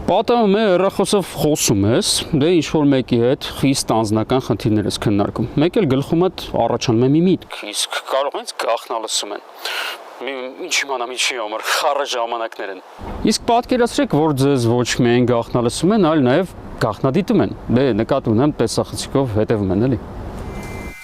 Պատահում է հեռախոսով խոսում ես, դե ինչ-որ մեկի հետ խիստ անձնական խնդիրներ ես քննարկում։ Մեկ էլ գլխումդ առաջանում է մի միտք, իսկ կարող ես գաղտնալսում են։ Ինչ իմանամ ինչի համար, խառը ժամանակներ են։ Իսկ պատկերացրեք, որ ձեզ ոչ միայն գաղտնալսում են, այլ նաև գաղտնադիտում են։ Դե նկատի ունեմ տեսախցիկով հետևում են, էլի։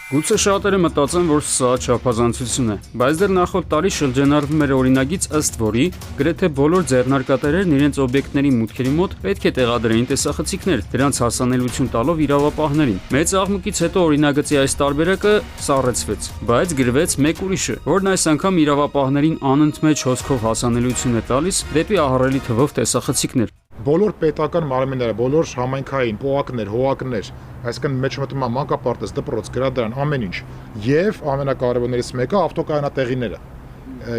Գուցե շատերը մտածեն, որ սա չափազանցություն է, բայց դեռ նախորդ տարի շրջանառվում էր օրինագիծ, ըստ որի գրեթե բոլոր ձեռնարկատերերն իրենց օբյեկտների մուտքերի մոտ պետք է տեղադրեին տեսախցիկներ, դրանց հասանելիություն տալով իրավապահներին։ Մեծ աղմուկից հետո օրինագծի այս տարբերակը սառեցվեց, բայց գրվեց մեկ ուրիշը, որն այս անգամ իրավապահներին անընդմեջ հոսքով հասանելիություն է տալիս դեպի ահռելի թվով տեսախցիկներ։ Բոլոր պետական մարմինները, բոլոր համայնքային պոակներ, հողակներ, այսինքն մեջ մտնում է մանկապարտեզ, դպրոց, գրադարան, ամեն ինչ։ Եվ ամենակարևորներից մեկը ավտոկայանատեղիները։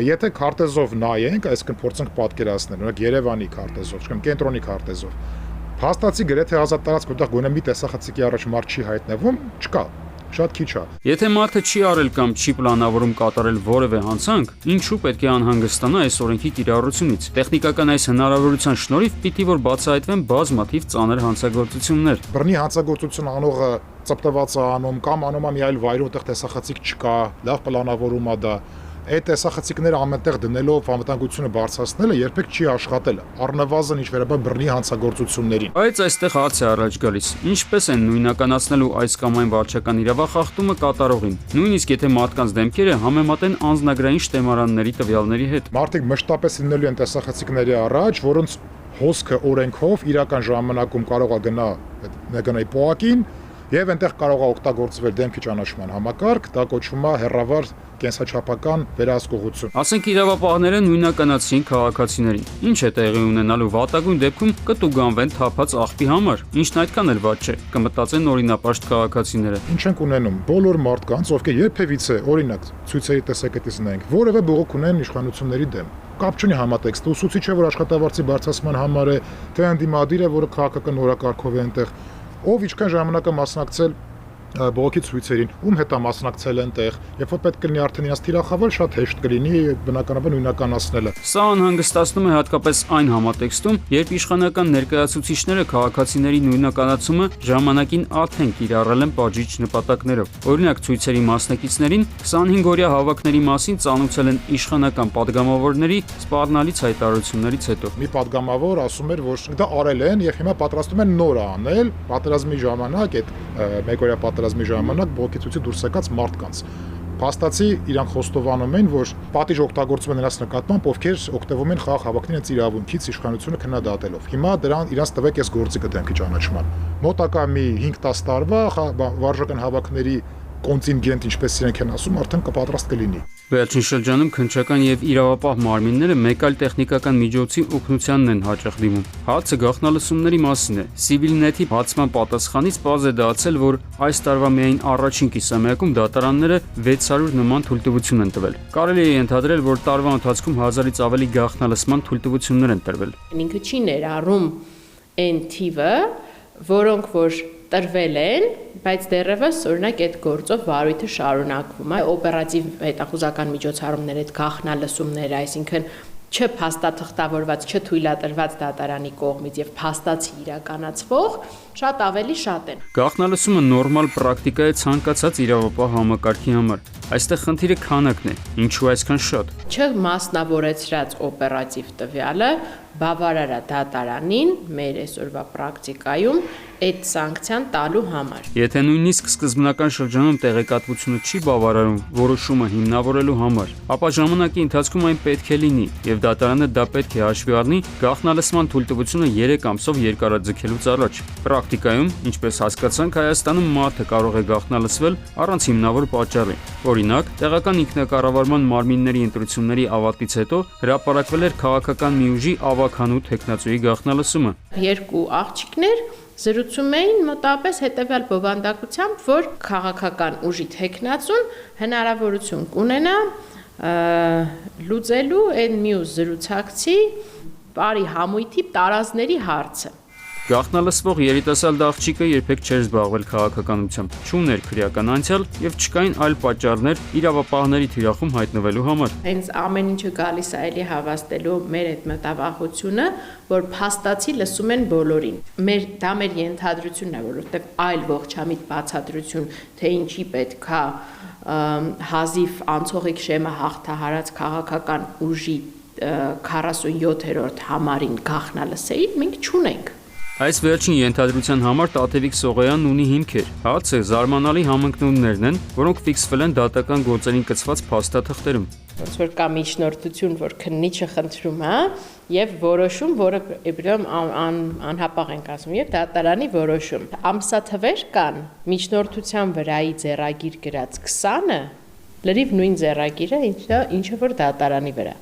Եթե քարտեզով նայենք, այսինքն փորձենք պատկերացնել, օրինակ Երևանի քարտեզով, կամ կենտրոնի քարտեզով, փաստացի գրեթե ազատ տարածք, որտեղ գոնե մի տեսախցիկի առաջ մարդ չի հայտնվում, չկա։ Շատ քիչ է։ Եթե մարդը չի արել կամ չի պլանավորում կատարել որևէ հանցանք, ինչու պետք է անհանգստանա այս օրենքի կիրառությունից։ Տեխնիկական այս հնարավորության շնորհիվ պիտի որ բացահայտվեն բազմաթիվ ծանր հանցագործություններ։ Բռնի հանցագործություն անողը ծպտված է անում կամ անում է մի այլ վայրում, որտեղ տեսախցիկ չկա, լավ պլանավորում է դա։ Այդ տեսախցիկները ամենտեղ դնելով անվտանգությունը բարձրացնելը երբեք չի աշխատել։ Առնվազն ինչ վերաբերում բռնի հանցագործություններին։ Բայց այստեղ հարց է առաջ գալիս. ինչպես են նույնականացնելու այս կամ այն վարչական իրավախախտումը կատարողին, նույնիսկ եթե մարդկանց դեմքերը համեմատեն անձնագրային շտեմարանների տվյալների հետ։ Մարդիկ մշտապես լինելու են տեսախցիկների առաջ, որոնց հոսքը օրենքով իրական ժամանակում կարող է գնա պոակին եւ այնտեղ կարող է օգտագործվել դեմքի ճանաչման համակարգ, դա կոչվում է հեռավար կենսաչափական վերահսկողություն։ Ասենք իրավապահները նույնականացրին քաղաքացիներին։ Ինչ է տեղի ունենալու վատագույն դեպքում կտուգանվեն թափած աղբի համար, ինչն այդքան էլ վատ չէ, կմտածեն օրինապաշտ քաղաքացիները։ Ինչ ենք ունենում, բոլոր մարդկանց, ովքեր երբևիցե, օրինակ, ցույցերի տեսակետից նայենք, որևէ բողոք ունեն իշխանությունների դեմ։ Կապ չունի համատեքստը, ուսուցիչ է, որ աշխատավարձի բարձրացման համար է, թե ընդդիմադիր է, որը քաղաքական օրակարգով է այնտեղ, ով ինչքան ժամանակ է մասնակցել բողոքի ցույցերին, ում հետ է մասնակցել այնտեղ, երբ որ պետք կլինի արդեն իրաց թիրախավել, շատ հեշտ կլինի բնականաբար նույնականացնելը։ Սա անհանգստացնում է հատկապես այն համատեքստում, երբ իշխանական ներկայացուցիչները քաղաքացիների նույնականացումը ժամանակին աթեն կիրառել են բաժիչ նպատակներով։ Օրինակ ցույցերի մասնակիցներին 25-օրյա հավաքների մասին ծանուցել են իշխանական падգամավորների սպառնալից հայտարարություններից հետո։ Մի падգամավոր ասում էր, որ դա արել են եւ հիմա պատրաստում են նոր անել, պատերազմի ժամանակ այդ մեկօրյա պատերազմի ժամանակ բողոքի ցույցի դուրս եկած մարդկանց։ Փաստացի իրանք խոստովանում են, որ պատիժ օգտագործում են նրանց նկատմամբ, ովքեր օգտվում են խաղաղ հավաքների հենց իրավունքից իշխանությունը քննադատելով։ Հիմա դրան իրանց տվեք այս գործիքը դեմքի ճանաչման։ Մոտակա մի 5-10 տարվա վարժական հավաքների կոնտինգենտ, ինչպես իրենք են ասում, արդեն կպատրաստ կլինի։ Վերջին շրջանում քննչական եւ իրավապահ մարմինները մեկ այլ տեխնիկական միջոցի օգնությանն են հաճախ դիմում։ Հարցը գաղտնալսումների մասին է։ Civilnet-ի բացման պատասխանից պարզ է դարձել, որ այս տարվա միայն առաջին կիսամյակում դատարանները 600 նման թույլտվություն են տվել։ Կարելի է ենթադրել, որ տարվա ընթացքում 1000-ից ավելի գաղտնալսման թույլտվություններ են տրվել։ Ինքը չի ներառում այն թիվը, որոնք որ տրվել են, բայց դեռևս օրինակ այդ գործով վարույթը շարունակվում է, օպերատիվ հետախուզական միջոցառումներ, այդ գաղտնալսումները, այսինքն չփաստաթղթավորված, չթույլատրված դատարանի կողմից եւ փաստացի իրականացվող շատ ավելի շատ են։ Գաղտնալսումը նորմալ պրակտիկա է ցանկացած իրավապահ համակարգի համար։ Այստեղ խնդիրը քանակն է, ինչու այսքան շատ։ Չմասնավորեցրած օպերատիվ տվյալը բավարար է դատարանին մեր այսօրվա պրակտիկայում այդ սանկցիան տալու համար։ Եթե նույնիսկ սկզբնական շրջանում տեղեկատվությունը չի բավարարում որոշումը հիմնավորելու համար, ապա ժամանակի ընթացքում այն պետք է լինի, եւ դատարանը դա պետք է հաշվի առնի գաղտնալսման թույլտվությունը 3 ամսով երկարաձգելուց առաջ։ Պրակտիկայում, ինչպես հասկացանք, Հայաստանում մարդը կարող է գաղտնալսվել առանց հիմնավոր պատճառի։ Օրինակ, տեղական ինքնակառավարման մարմինների ընտրությունների ավարտից հետո հրապարակվել էր քաղաքական մի ուժի ավագանու տեխնացուի գաղտնալսումը։ Երկու աղջիկներ զրուցում էին մոտավորապես հետևյալ բովանդակությամբ, որ քաղաքական ուժի տեխնացուն հնարավորություն կունենա լուծելու այն մյուս զրուցակցի բարի համույթի տարազների հարցը։ Գաղտնալսվող երիտասարդ աղջիկը երբեք չէր զբաղվել քաղաքականությամբ, չուներ քրեական անցյալ եւ չկային այլ պատճառներ իրավապահների թիրախում հայտնվելու համար։ Հենց ամեն ինչը գալիս է էլի հավաստելու մեր այդ մտավախությունը, որ փաստացի լսում են բոլորին։ Դա մեր ենթադրությունն է, որովհետեւ այլ ողջամիտ բացատրություն, թե ինչի պետքա հազիվ անցողիկ շեմը հաղթահարած քաղաքական ուժի 47-րդ համարին գաղտնալսեին, մենք չունենք։ Այս վերջին ենթադրության համար Տաթևիկ Սողոյանն ունի հիմքեր։ Հարցը զարմանալի համընկնումներն են, որոնք ֆիքսվել են դատական գործերին կցված փաստաթղթերում։ Ոնց որ կա միջնորդություն, որ քննիչը խնդրում է եւ որոշում, որը իբրամ անհապաղ ենք ասում, եւ դատարանի որոշում։ Ամսաթվեր կան միջնորդության վրայի ձեռագիր գրած 20-ը, լրիվ նույն ձեռագիրը, ինչը որ դատարանի վրա։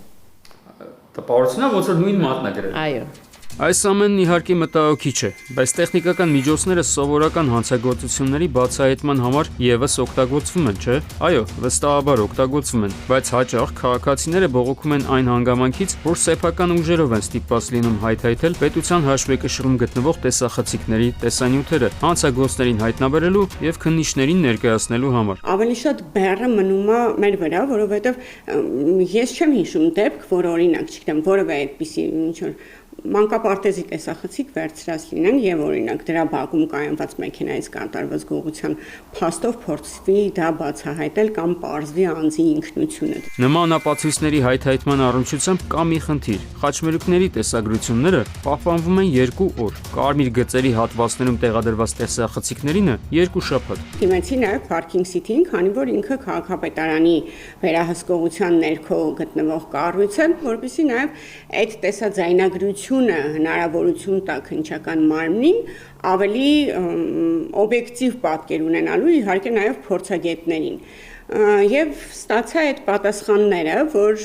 Տպավորությունն է, ոնց որ նույն մատն է գրել։ Այո։ Այս ամենն իհարկե մտահոգիչ է, բայց տեխնիկական միջոցները սովորական հանցագործությունների բացահայտման համար եւս օգտագործվում են, չէ՞։ Այո, վստահաբար օգտագործվում են, բայց հաճախ քաղաքացիները բողոքում են այն հանգամանքից, որ սեփական ուժերով են ստիպված լինում հայթայթել պետության հաշվեկշռում գտնվող տեսախցիկների տեսանյութերը հանցագործներին հայտնաբերելու եւ քննիչներին ներկայացնելու համար։ Ավելի շատ բեռը մնում է մեր վրա, որովհետեւ ես չեմ հիշում դեպք, որ օրինակ, չգիտեմ, որևէ այդպիսի ինչ որ մանկապարտեզի տեսախցիկ վերցրած լինեն եւ օրինակ դրա բակում կայանված մեքենայից կատարված գողության փաստով փորձվի դա բացահայտել կամ պարզվի անձի ինքնությունը։ Նման ապացույցների հայթայթման առնչությամբ կա մի խնդիր։ Խաչմերուկների տեսագրությունները պահպանվում են 2 օր։ Կարմիր գծերի հատվածներում տեղադրված տեսախցիկներինը 2 շաբաթ։ Դիմեցի նաեւ Parking City-ին, քանի որ ինքը քաղաքապետարանի վերահսկողության ներքո գտնվող կառույց է, որովհետեւ նաեւ այդ տեսաձայնագրությունը հնարավորություն տա քննչական մարմնին ավելի օբյեկտիվ պատկեր ունենալու իհարկե նաև փորձագետներին եւ ստացա այդ պատասխանները, որ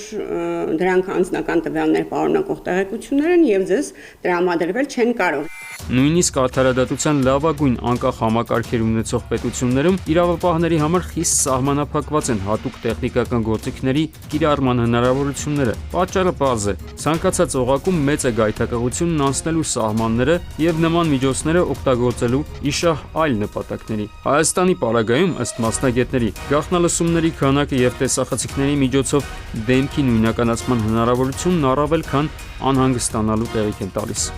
դրանք անձնական տվյալներ պարունակող տեղեկություններ են եւ ձեզ տրամադրվել չեն կարող։ Նույնիսկ արդարադատության լավագույն անկախ համակարգեր ունեցող պետություններում իրավապահների համար խիստ սահմանափակված են հատուկ տեխնիկական գործիքների կիրառման հնարավորությունները։ Պատճառը պարզ է։ Ցանկացած օղակում մեծ է գայթակղությունն անցնելու սահմանները եւ նման միջոցները օգտագործելու իշահ այլ նպատակների։ Հայաստանի պարագայում ըստ մասնագետների գաղտնալսումների քանակը եւ տեսախցիկների միջոցով դեմքի նույնականացման հնարավորությունն առավել քան անհանգստանալու տեղիք են տալիս։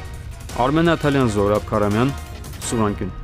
Արմեն Աթալյան, Զորաբ Քարամյան, Սուրանկյուն։